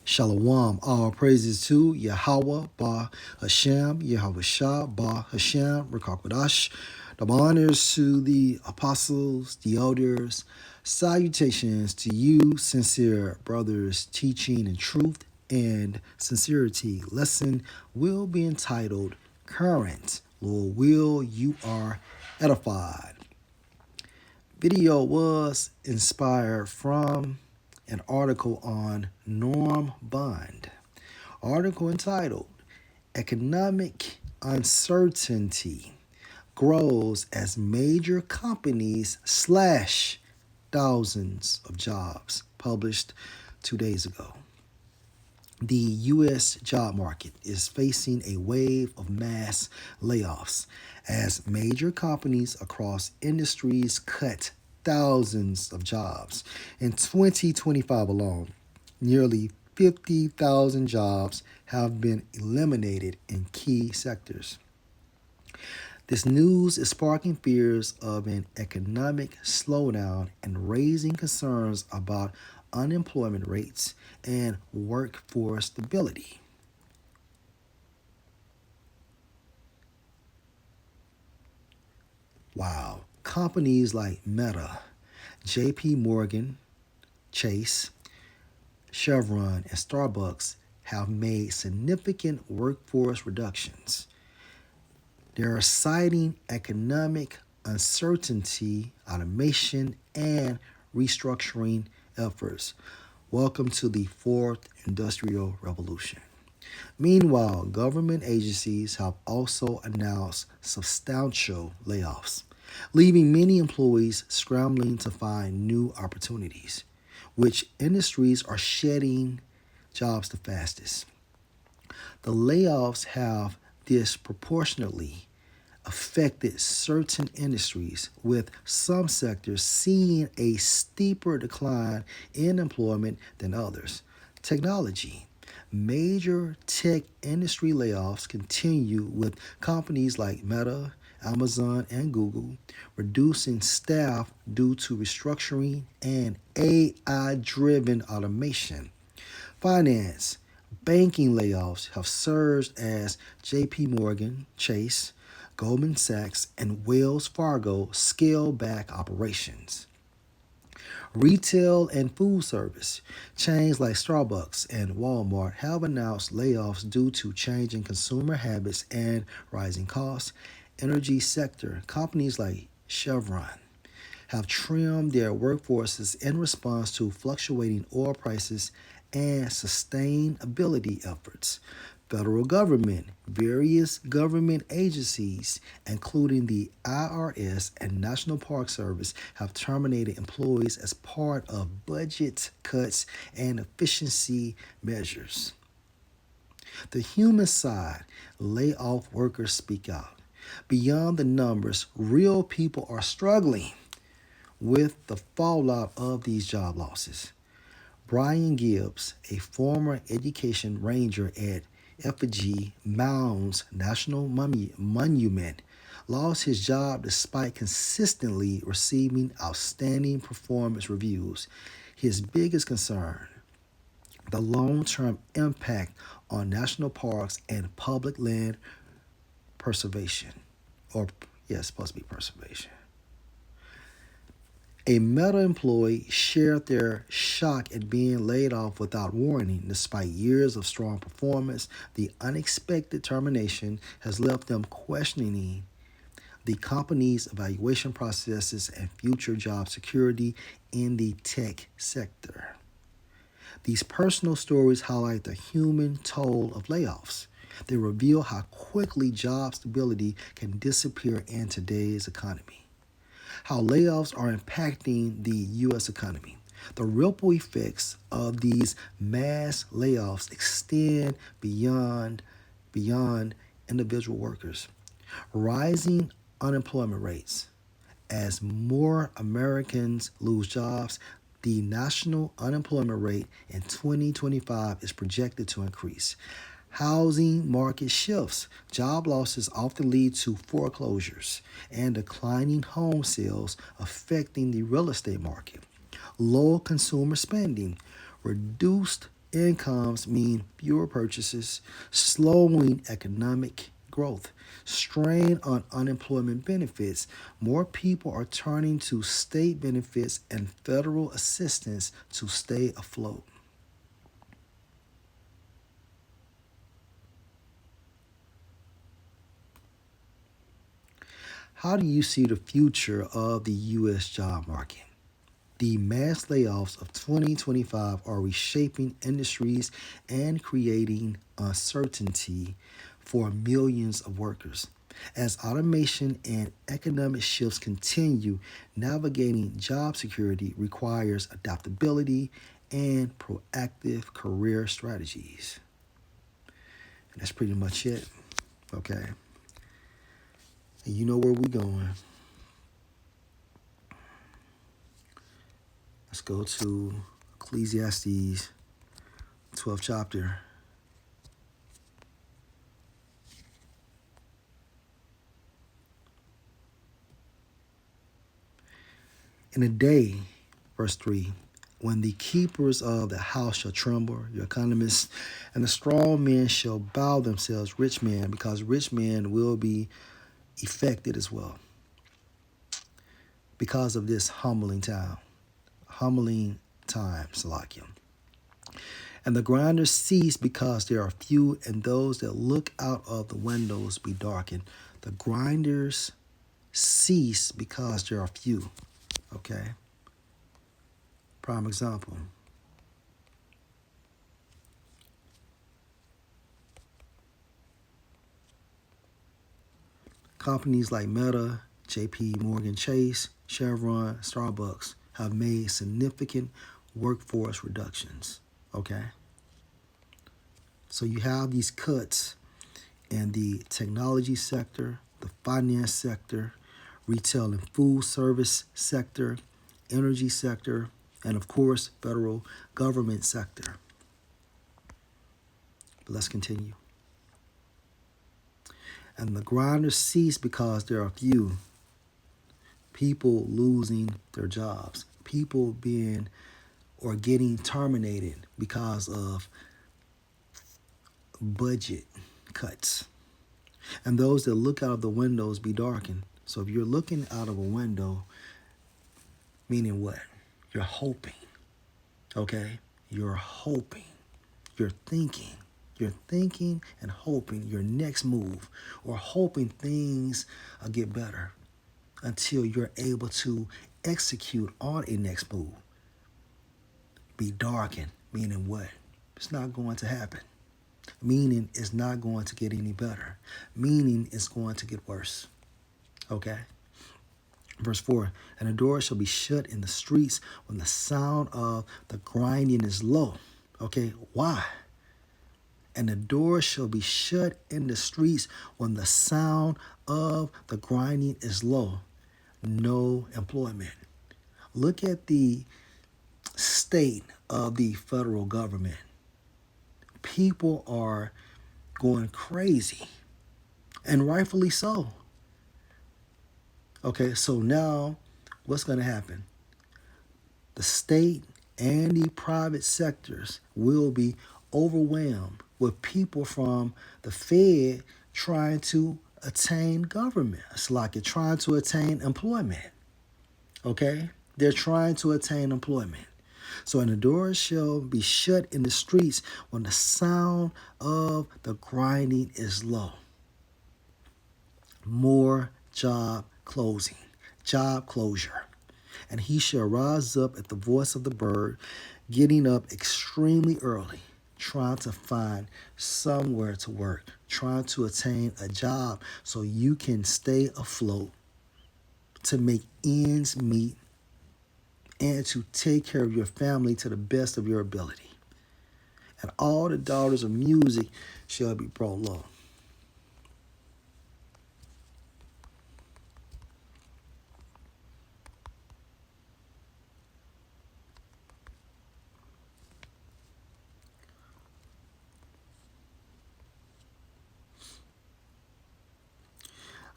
Shalom. All praises to Yahweh, Ba Hashem, Yahweh Shah, Ba Hashem, Rakakwadash. The honors to the apostles, the elders. Salutations to you, sincere brothers, teaching in truth and sincerity. Lesson will be entitled Current. Lord will you are edified. Video was inspired from an article on Norm Bond. Article entitled Economic Uncertainty Grows as Major Companies Slash Thousands of Jobs, published 2 days ago. The U.S. job market is facing a wave of mass layoffs as major companies across industries cut thousands of jobs. In 2025 alone, nearly 50,000 jobs have been eliminated in key sectors. This news is sparking fears of an economic slowdown and raising concerns about unemployment rates and workforce stability. Wow. Companies like Meta, JP Morgan, Chase, Chevron, and Starbucks have made significant workforce reductions. They are citing economic uncertainty, automation, and restructuring efforts. Welcome to the fourth industrial revolution. Meanwhile, government agencies have also announced substantial layoffs, leaving many employees scrambling to find new opportunities. Which industries are shedding jobs the fastest? The layoffs have disproportionately affected certain industries, with some sectors seeing a steeper decline in employment than others. Technology. Major tech industry layoffs continue, with companies like Meta, Amazon, and Google reducing staff due to restructuring and AI driven automation. Finance. Banking layoffs have surged as JP Morgan, Chase, Goldman Sachs, and Wells Fargo scale back operations. Retail and food service. Chains like Starbucks and Walmart have announced layoffs due to changing consumer habits and rising costs. Energy sector. Companies like Chevron have trimmed their workforces in response to fluctuating oil prices and sustainability efforts. Federal government, various government agencies, including the IRS and National Park Service, have terminated employees as part of budget cuts and efficiency measures. The human side, lay off workers speak out. Beyond the numbers, real people are struggling with the fallout of these job losses. Brian Gibbs, a former education ranger at Effigy Mounds National Monument, lost his job despite consistently receiving outstanding performance reviews. His biggest concern, the long-term impact on national parks and public land preservation. Or, yes, supposed to be preservation. A Meta employee shared their shock at being laid off without warning. Despite years of strong performance, the unexpected termination has left them questioning the company's evaluation processes and future job security in the tech sector. These personal stories highlight the human toll of layoffs. They reveal how quickly job stability can disappear in today's economy, how layoffs are impacting the U.S. economy. The ripple effects of these mass layoffs extend beyond individual workers. Rising unemployment rates. As more Americans lose jobs, the national unemployment rate in 2025 is projected to increase. Housing market shifts. Job losses often lead to foreclosures and declining home sales, affecting the real estate market. Low consumer spending. Reduced incomes mean fewer purchases, slowing economic growth. Strain on unemployment benefits. More people are turning to state benefits and federal assistance to stay afloat. How do you see the future of the U.S. job market? The mass layoffs of 2025 are reshaping industries and creating uncertainty for millions of workers. As automation and economic shifts continue, navigating job security requires adaptability and proactive career strategies. And that's pretty much it. Okay. And you know where we're going. Let's go to Ecclesiastes 12th chapter. In a day, verse 3, when the keepers of the house shall tremble, your economists, and the strong men shall bow themselves, rich men, because rich men will be affected as well because of this humbling time, Salakia. And the grinders cease because there are few, and those that look out of the windows be darkened. The grinders cease because there are few. Okay? Prime example. Companies like Meta, JP Morgan Chase, Chevron, Starbucks have made significant workforce reductions. Okay? So you have these cuts in the technology sector, the finance sector, retail and food service sector, energy sector, and of course, federal government sector. But let's continue. And the grinders cease because there are few people losing their jobs, people being or getting terminated because of budget cuts. And those that look out of the windows be darkened. So if you're looking out of a window, meaning what? You're hoping, okay? You're hoping. You're thinking. You're thinking and hoping your next move or hoping things will get better until you're able to execute on a next move. Be darkened, meaning what? It's not going to happen. Meaning it's not going to get any better. Meaning it's going to get worse. Okay? Verse 4, and the door shall be shut in the streets when the sound of the grinding is low. Okay, why? And the door shall be shut in the streets when the sound of the grinding is low. No employment. Look at the state of the federal government. People are going crazy, and rightfully so. Okay, so now what's going to happen? The state and the private sectors will be overwhelmed with people from the Fed trying to attain government. It's like you're trying to attain employment. Okay? They're trying to attain employment. So, and the doors shall be shut in the streets when the sound of the grinding is low. More job closure. And he shall rise up at the voice of the bird, getting up extremely early, trying to find somewhere to work, trying to attain a job so you can stay afloat, to make ends meet, and to take care of your family to the best of your ability. And all the daughters of music shall be brought low.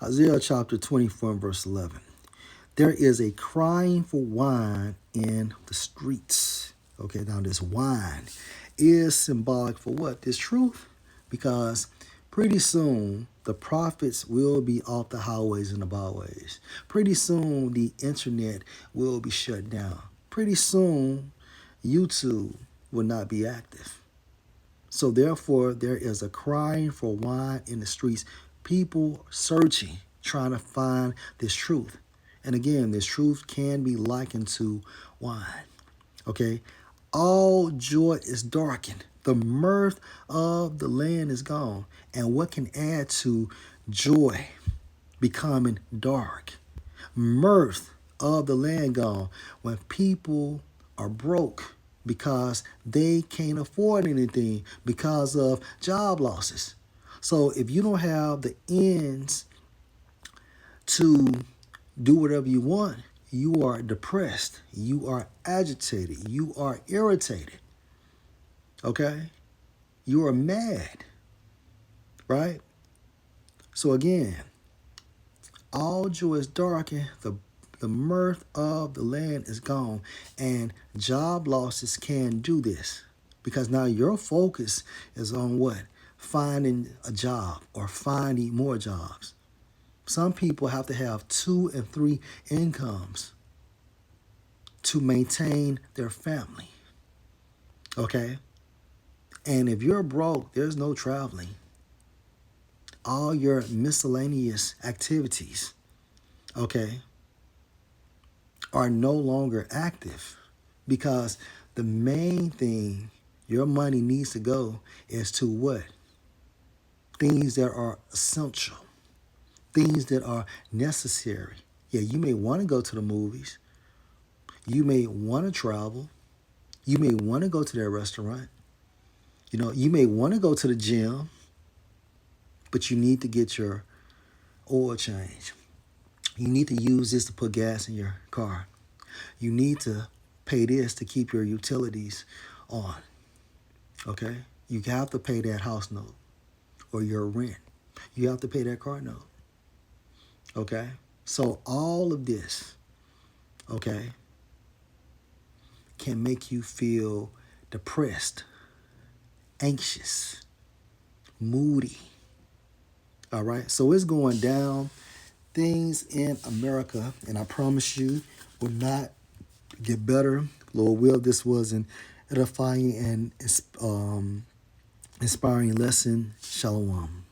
Isaiah chapter 24 verse 11. There is a crying for wine in the streets. Okay, now this wine is symbolic for what? This truth. Because pretty soon the prophets will be off the highways and the byways. Pretty soon the internet will be shut down. Pretty soon YouTube will not be active. So therefore there is a crying for wine in the streets. People searching, trying to find this truth. And again, this truth can be likened to wine. Okay? All joy is darkened. The mirth of the land is gone. And what can add to joy becoming dark? Mirth of the land gone. When people are broke because they can't afford anything because of job losses. So if you don't have the ends to do whatever you want, you are depressed, you are agitated, you are irritated, okay? You are mad, right? So again, all joy is darkened, the mirth of the land is gone, and job losses can do this because now your focus is on what? Finding a job or finding more jobs. Some people have to have 2 and 3 incomes to maintain their family. Okay? And if you're broke, there's no traveling. All your miscellaneous activities, okay, are no longer active because the main thing your money needs to go is to what? Things that are essential, things that are necessary. Yeah, you may want to go to the movies. You may want to travel. You may want to go to that restaurant. You know, you may want to go to the gym, but you need to get your oil change. You need to use this to put gas in your car. You need to pay this to keep your utilities on. Okay? You have to pay that house note or your rent. You have to pay that car note. Okay? So all of this, okay, can make you feel depressed, anxious, moody. All right? So it's going down. Things in America, and I promise you, will not get better. Lord will, this was an edifying and inspiring lesson. Shalom.